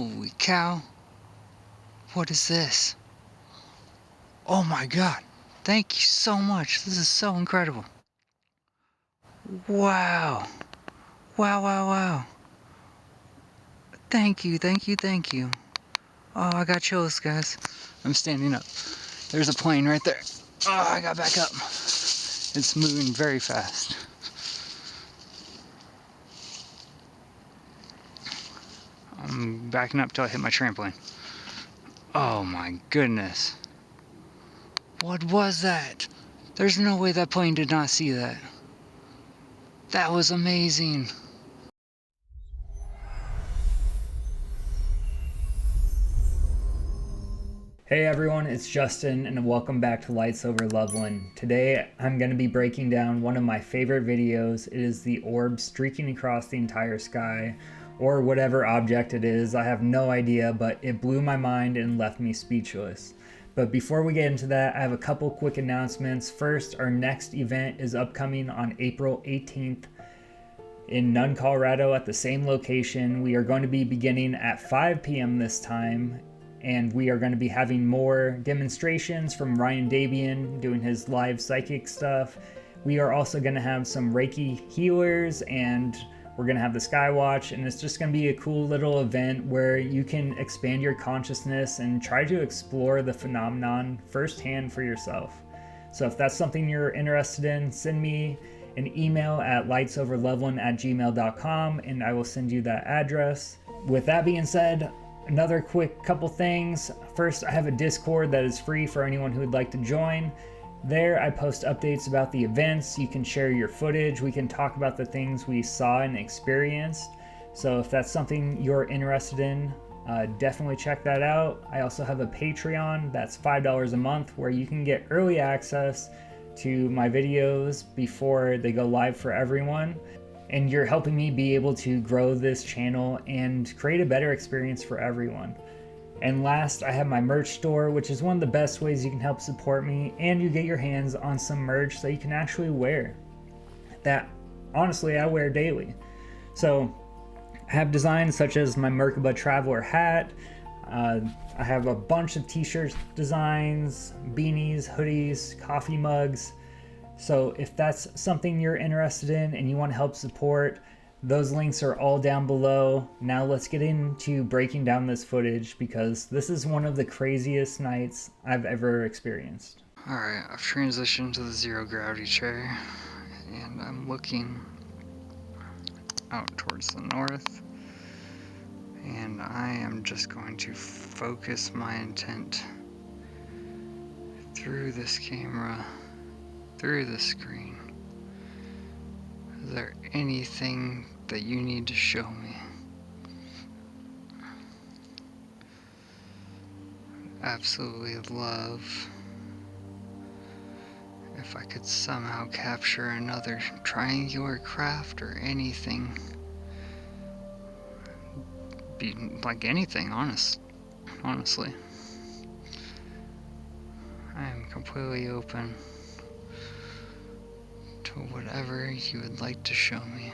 Holy cow. What is this? Oh my god. Thank you so much. This is so incredible. Wow. Wow, wow, wow. Thank you, thank you, thank you. Oh, I got chills, guys. I'm standing up. There's a plane right there. Oh, I got back up. It's moving very fast. I'm backing up till I hit my trampoline. Oh my goodness. What was that? There's no way that plane did not see that. That was amazing. Hey everyone, it's Justin and welcome back to Lights Over Loveland. Today I'm going to be breaking down one of my favorite videos. It is the orb streaking across the entire sky, or whatever object it is. I have no idea, but it blew my mind and left me speechless. But before we get into that, I have a couple quick announcements. First, our next event is upcoming on April 18th in Nunn, Colorado at the same location. We are going to be beginning at 5 p.m. this time, and we are going to be having more demonstrations from Ryan Desbien doing his live psychic stuff. We are also going to have some Reiki healers, and we're going to have the SKYWATCH, and it's just going to be a cool little event where you can expand your consciousness and try to explore the phenomenon firsthand for yourself. So if that's something you're interested in, send me an email at lightsoverloveland@gmail.com and I will send you that address. With that being said, another quick couple things. First, I have a Discord that is free for anyone who would like to join. There, I post updates about the events. You can share your footage. We can talk about the things we saw and experienced. So if that's something you're interested in, definitely check that out. I also have a Patreon that's $5 a month where you can get early access to my videos before they go live for everyone. And you're helping me be able to grow this channel and create a better experience for everyone. And last, I have my merch store, which is one of the best ways you can help support me, and you get your hands on some merch that you can actually wear. That, honestly, I wear daily. So, I have designs such as my Merkaba Traveler hat. I have a bunch of t-shirt designs, beanies, hoodies, coffee mugs. So if that's something you're interested in and you want to help support, those links are all down below. Now let's get into breaking down this footage because this is one of the craziest nights I've ever experienced. Alright, I've transitioned to the zero gravity chair and I'm looking out towards the north, and I am just going to focus my intent through this camera, through the screen. Is there anything that you need to show me? Absolutely love if I could somehow capture another triangular craft or anything. Be like anything, honestly. I am completely open to whatever you would like to show me.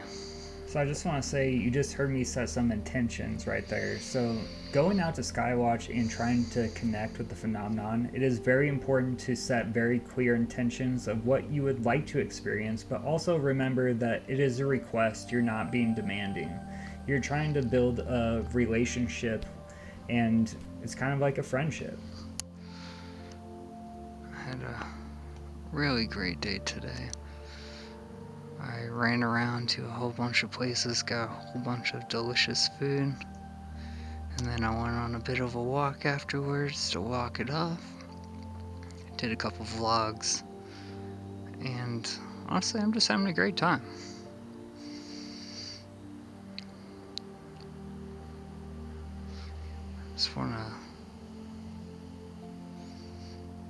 So I just want to say, you just heard me set some intentions right there. So going out to SKYWATCH and trying to connect with the phenomenon, it is very important to set very clear intentions of what you would like to experience, but also remember that it is a request. You're not being demanding. You're trying to build a relationship, and it's kind of like a friendship. I had a really great day today. I ran around to a whole bunch of places, got a whole bunch of delicious food, and then I went on a bit of a walk afterwards to walk it off. Did a couple vlogs, and honestly, I'm just having a great time. Just wanna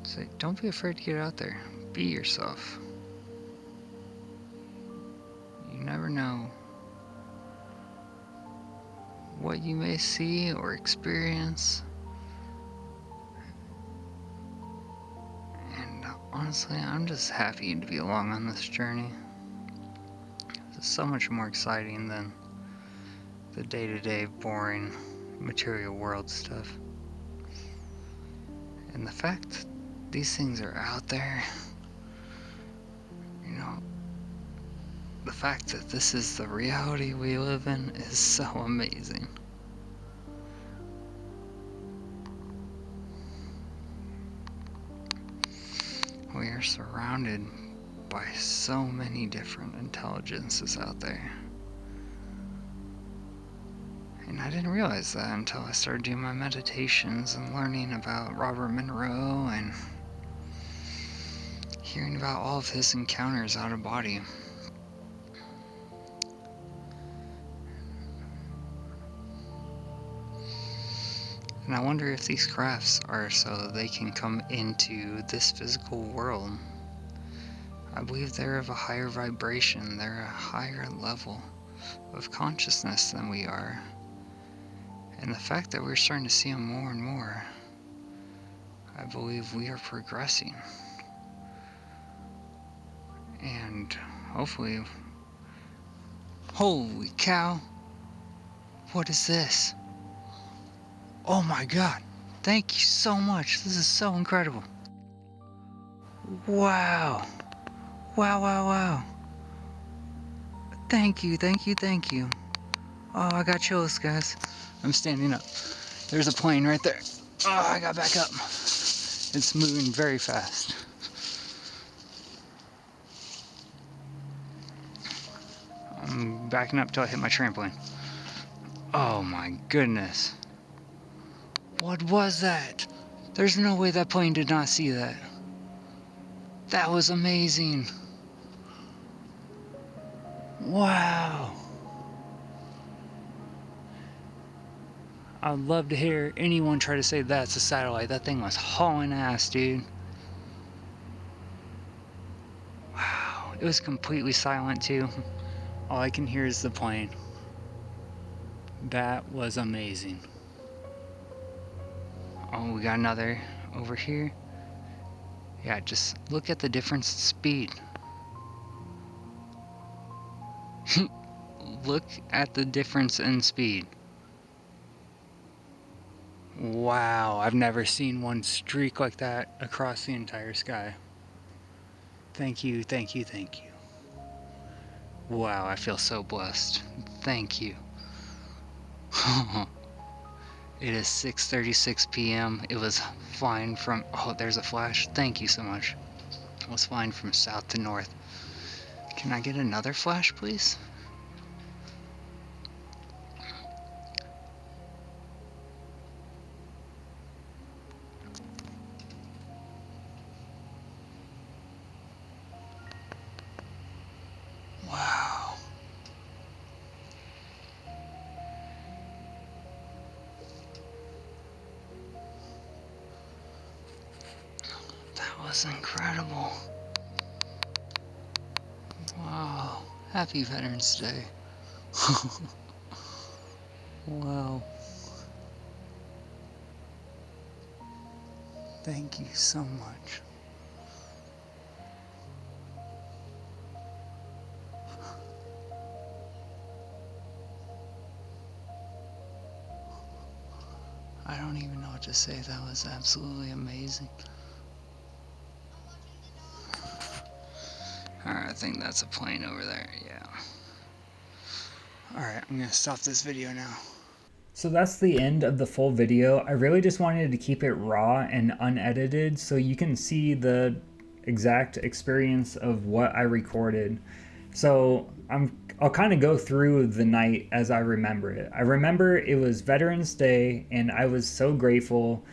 say, don't be afraid to get out there. Be yourself. You never know what you may see or experience. And honestly, I'm just happy to be along on this journey. It's so much more exciting than the day-to-day boring material world stuff. And the fact that these things are out there, you know, the fact that this is the reality we live in is so amazing. We are surrounded by so many different intelligences out there. And I didn't realize that until I started doing my meditations and learning about Robert Monroe and hearing about all of his encounters out of body. And I wonder if these crafts are so they can come into this physical world. I believe they're of a higher vibration, they're a higher level of consciousness than we are. And the fact that we're starting to see them more and more, I believe we are progressing. And hopefully... Holy cow! What is this? Oh my god! Thank you so much! This is so incredible! Wow! Wow, wow, wow! Thank you, thank you, thank you. Oh, I got chills, guys. I'm standing up. There's a plane right there. Oh, I got back up. It's moving very fast. I'm backing up till I hit my trampoline. Oh my goodness. What was that? There's no way that plane did not see that. That was amazing. Wow. I'd love to hear anyone try to say that's a satellite. That thing was hauling ass, dude. Wow. It was completely silent too. All I can hear is the plane. That was amazing. Oh, we got another over here. Yeah, just look at the difference in speed. Look at the difference in speed. Wow, I've never seen one streak like that across the entire sky. Thank you, thank you, thank you. Wow, I feel so blessed. Thank you. It is 6:36 p.m. It was flying from... Oh, there's a flash. Thank you so much. It was flying from south to north. Can I get another flash, please? Wow. That was incredible. Wow. Happy Veterans Day. Wow. Thank you so much. I don't even know what to say. That was absolutely amazing. Alright, I think that's a plane over there, yeah. Alright, I'm gonna stop this video now. So that's the end of the full video. I really just wanted to keep it raw and unedited so you can see the exact experience of what I recorded. So I'll kind of go through the night as I remember it. I remember it was Veterans Day and I was so grateful.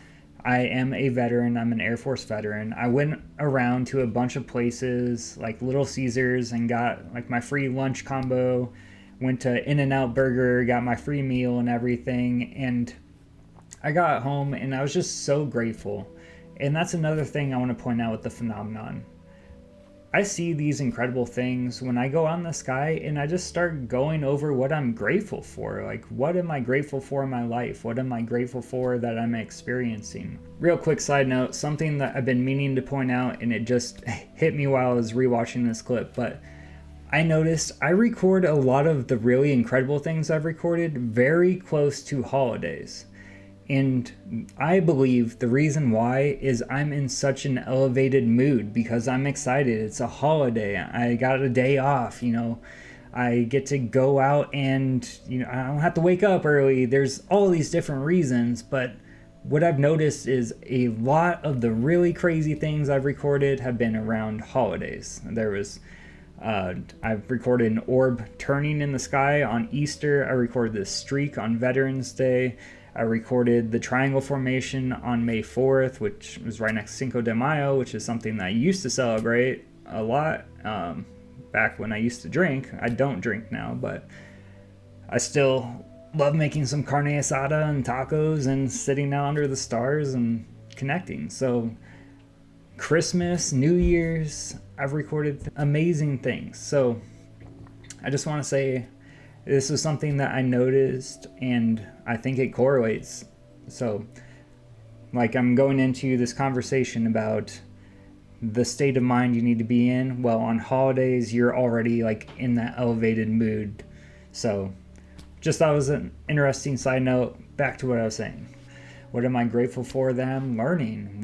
I am a veteran. I'm an Air Force veteran. I went around to a bunch of places like Little Caesars and got like my free lunch combo. Went to In-N-Out Burger, got my free meal and everything. And I got home and I was just so grateful. And that's another thing I want to point out with the phenomenon. I see these incredible things when I go out in the sky and I just start going over what I'm grateful for. Like, what am I grateful for in my life? What am I grateful for that I'm experiencing? Real quick side note, something that I've been meaning to point out and it just hit me while I was rewatching this clip, but I noticed I record a lot of the really incredible things I've recorded very close to holidays. And I believe the reason why is I'm in such an elevated mood because I'm excited. It's a holiday. I got a day off, I get to go out and, I don't have to wake up early. There's all these different reasons, but what I've noticed is a lot of the really crazy things I've recorded have been around holidays. I've recorded an orb turning in the sky on Easter. I recorded this streak on Veterans Day. I recorded the triangle formation on May 4th, which was right next to Cinco de Mayo, which is something that I used to celebrate a lot back when I used to drink. I don't drink now, but I still love making some carne asada and tacos and sitting out under the stars and connecting. So Christmas, New Year's, I've recorded amazing things. So I just want to say this is something that I noticed and I think it correlates. So like I'm going into this conversation about the state of mind you need to be in. Well, on holidays, you're already like in that elevated mood. So just thought it was an interesting side note. Back to what I was saying. What am I grateful for that I'm learning?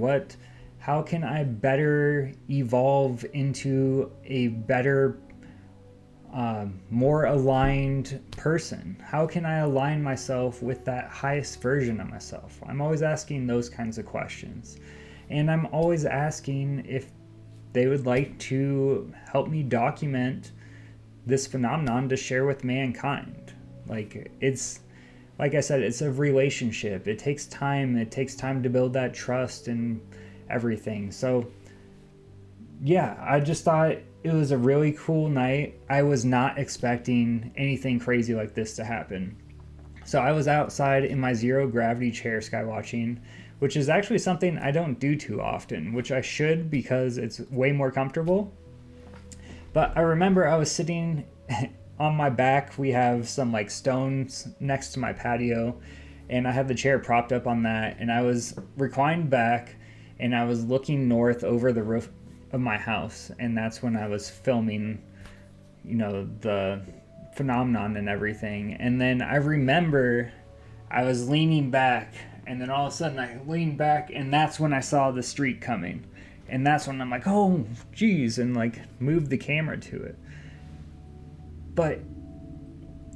How can I better evolve into a better, more aligned person? How can I align myself with that highest version of myself? I'm always asking those kinds of questions. And I'm always asking if they would like to help me document this phenomenon to share with mankind. Like I said, it's a relationship. It takes time. It takes time to build that trust and everything. So yeah, I just thought it was a really cool night. I was not expecting anything crazy like this to happen. So I was outside in my zero gravity chair skywatching, which is actually something I don't do too often, which I should because it's way more comfortable. But I remember I was sitting on my back. We have some like stones next to my patio, and I had the chair propped up on that, and I was reclined back and I was looking north over the roof of my house, and that's when I was filming, the phenomenon and everything. And then I remember I was leaning back, and then all of a sudden I leaned back, and that's when I saw the streak coming. And that's when I'm like, oh, geez, and like moved the camera to it. But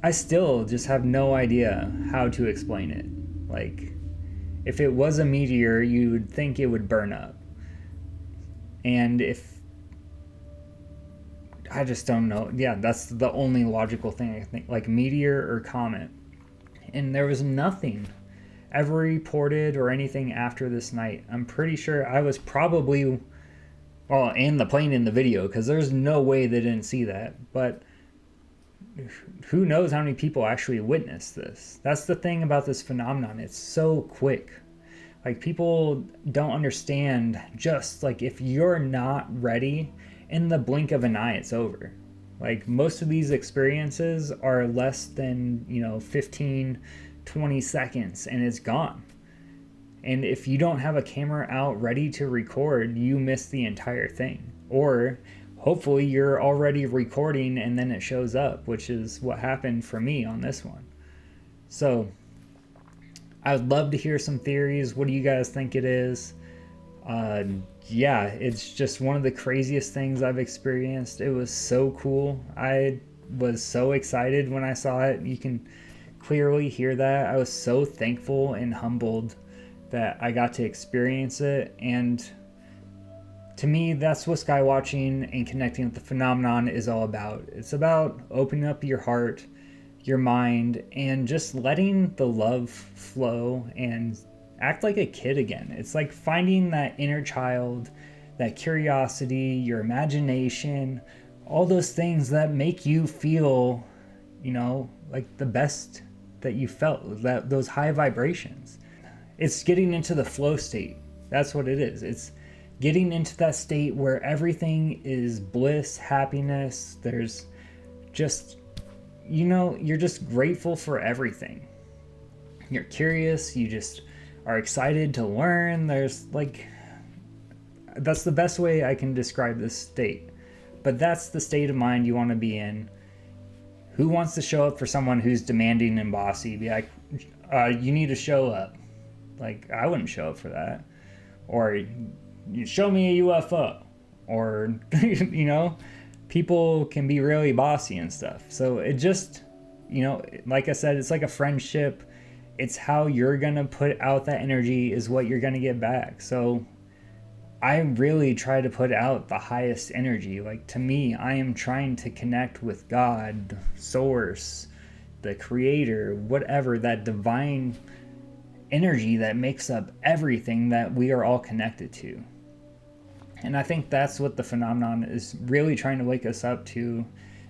I still just have no idea how to explain it. Like, if it was a meteor, you would think it would burn up. And I just don't know. Yeah, that's the only logical thing I think, like meteor or comet. And there was nothing ever reported or anything after this night. I'm pretty sure I was probably, and the plane in the video, because there's no way they didn't see that. But who knows how many people actually witnessed this? That's the thing about this phenomenon. It's so quick. Like, people don't understand, just like if you're not ready, in the blink of an eye, it's over. Like, most of these experiences are less than, 15, 20 seconds, and it's gone. And if you don't have a camera out ready to record, you miss the entire thing. Or hopefully you're already recording and then it shows up, which is what happened for me on this one. So I would love to hear some theories. What do you guys think it is? Yeah, it's just one of the craziest things I've experienced. It was so cool. I was so excited when I saw it. You can clearly hear that. I was so thankful and humbled that I got to experience it. And to me, that's what skywatching and connecting with the phenomenon is all about. It's about opening up your heart, your mind, and just letting the love flow and act like a kid again. It's like finding that inner child, that curiosity, your imagination, all those things that make you feel, like the best that you felt, that those high vibrations. It's getting into the flow state. That's what it is. It's getting into that state where everything is bliss, happiness. There's just, you're just grateful for everything. You're curious. You just are excited to learn. That's the best way I can describe this state. But that's the state of mind you want to be in. Who wants to show up for someone who's demanding and bossy? Be like, you need to show up. Like, I wouldn't show up for that. Or, you show me a UFO. Or, people can be really bossy and stuff. So it just, like I said, it's like a friendship. It's how you're going to put out that energy is what you're going to get back. So I really try to put out the highest energy. Like, to me, I am trying to connect with God, Source, the Creator, whatever, that divine energy that makes up everything that we are all connected to. And I think that's what the phenomenon is really trying to wake us up to,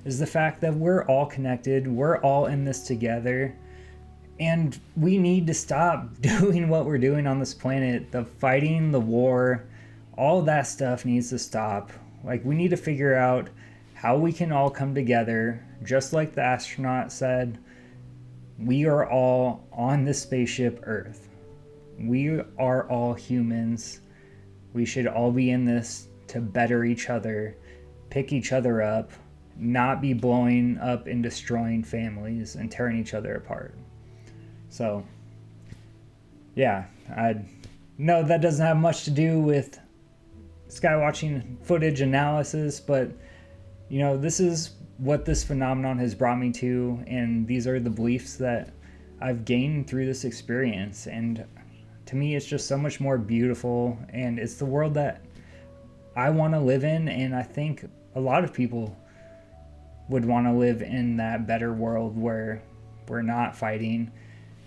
is the fact that we're all connected, we're all in this together, and we need to stop doing what we're doing on this planet. The fighting, the war, all that stuff needs to stop. Like, we need to figure out how we can all come together. Just like the astronaut said, we are all on this spaceship Earth. We are all humans. We should all be in this to better each other, pick each other up, not be blowing up and destroying families and tearing each other apart. So, yeah, I know that doesn't have much to do with skywatching footage analysis, but this is what this phenomenon has brought me to, and these are the beliefs that I've gained through this experience. And to me, it's just so much more beautiful, and it's the world that I want to live in, and I think a lot of people would want to live in that better world where we're not fighting,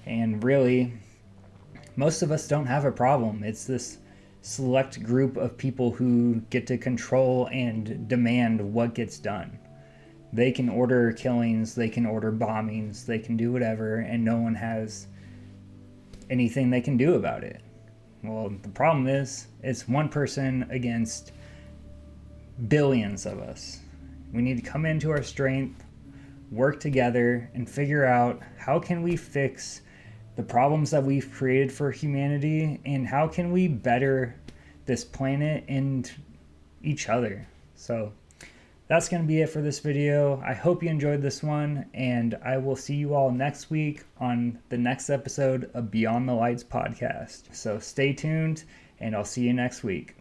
and really most of us don't have a problem. It's this select group of people who get to control and demand what gets done. They can order killings, they can order bombings, they can do whatever, and no one has anything they can do about it. Well, the problem is, it's one person against billions of us. We need to come into our strength, work together, and figure out how can we fix the problems that we've created for humanity, and how can we better this planet and each other. So that's going to be it for this video. I hope you enjoyed this one, and I will see you all next week on the next episode of Beyond the Lights podcast. So stay tuned, and I'll see you next week.